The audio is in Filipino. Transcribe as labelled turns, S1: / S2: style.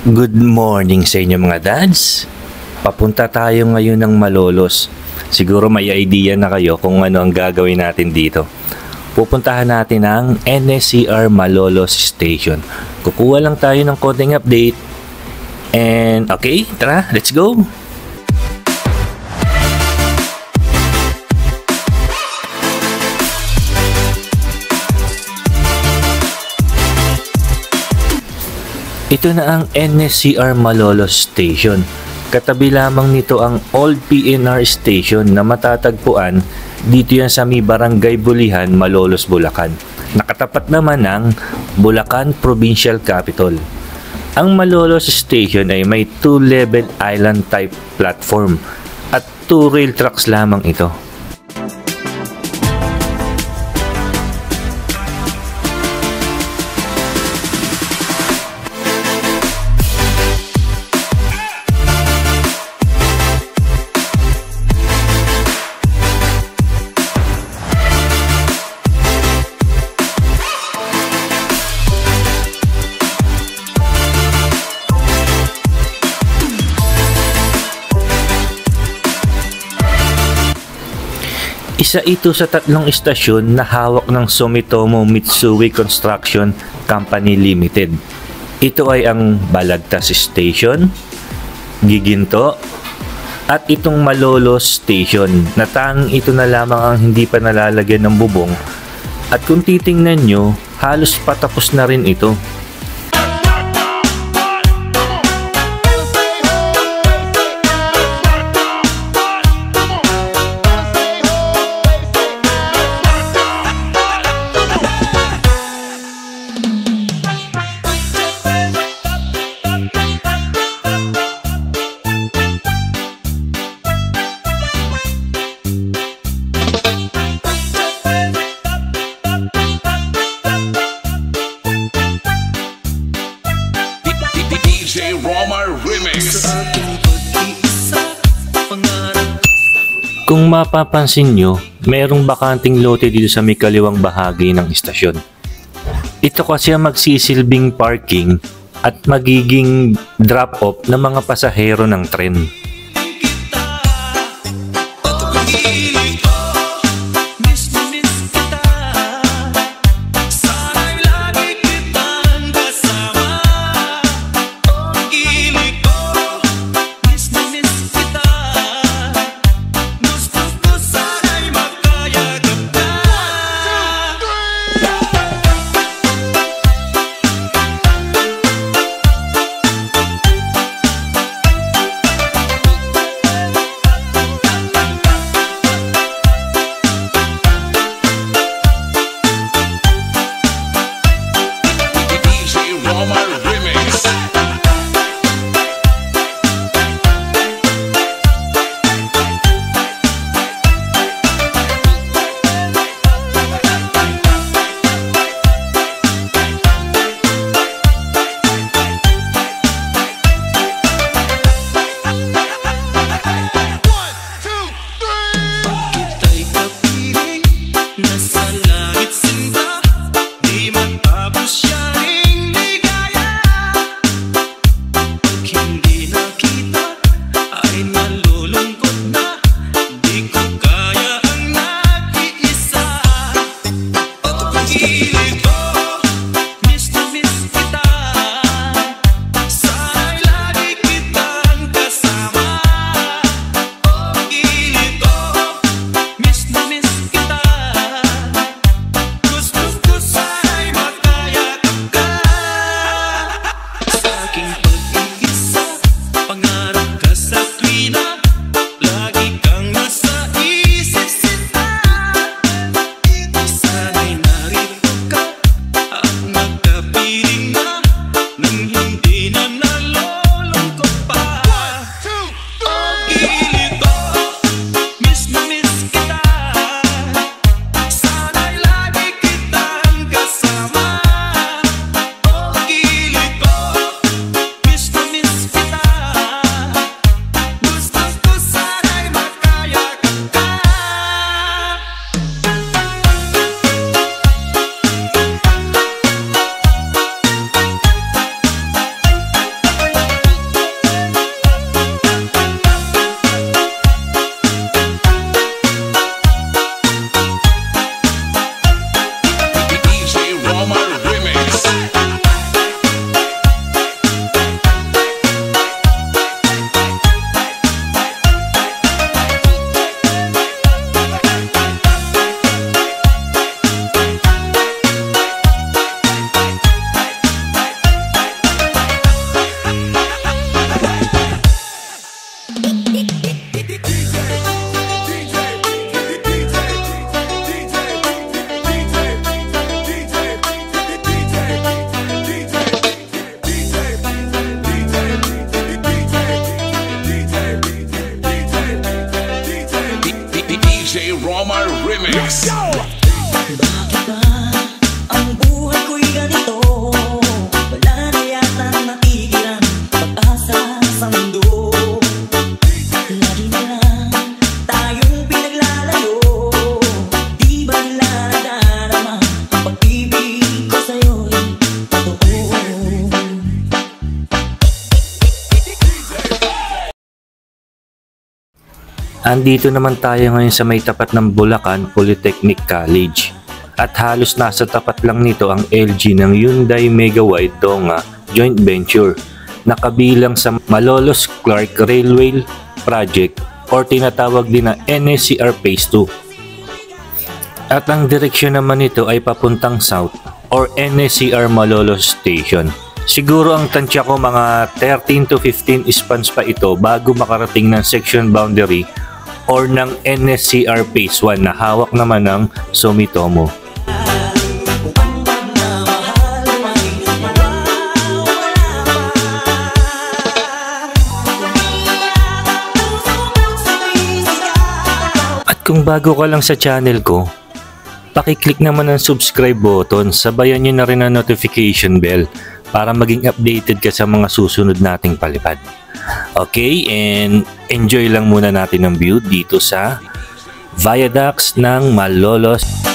S1: Good morning sa inyo mga dads. Papunta tayo ngayon ng Malolos. Siguro may idea na kayo kung ano ang gagawin natin dito. Pupuntahan natin ang NSCR Malolos Station. Kukuha lang tayo ng konting update. And okay, tara, let's go! Ito na ang NSCR Malolos Station. Katabi lamang nito ang Old PNR Station na matatagpuan dito yan sa may Barangay Bulihan, Malolos, Bulacan. Nakatapat naman ng Bulacan Provincial Capital. Ang Malolos Station ay may 2-level island type platform at 2 rail tracks lamang ito. Isa ito sa 3 istasyon na hawak ng Sumitomo Mitsui Construction Company Limited. Ito ay ang Balagtas Station, Giginto, at itong Malolos Station na tanging ito na lamang ang hindi pa nalalagyan ng bubong. At kung titingnan nyo, halos patapos na rin ito. Kung mapapansin nyo, mayroong bakanting lote dito sa may kaliwang bahagi ng istasyon. Ito kasi ang magsisilbing parking at magiging drop-off ng mga pasahero ng tren. Andito naman tayo ngayon sa may tapat ng Bulacan Polytechnic College. At halos nasa tapat lang nito ang LG ng Hyundai Megawide Dongha Joint Venture na kabilang sa Malolos Clark Railway Project or tinatawag din na NSCR Phase 2. At ang direksyon naman nito ay papuntang South or NSCR Malolos Station. Siguro ang tansya ko mga 13 to 15 spans pa ito bago makarating ng section boundary or ng NSCR Phase 1 na hawak naman ng Sumitomo. At kung bago ka lang sa channel ko, pakiclick naman ang subscribe button, sabayan nyo na rin ang notification bell para maging updated ka sa mga susunod nating palipad. Okay, and enjoy lang muna natin ang view dito sa viaducts ng Malolos.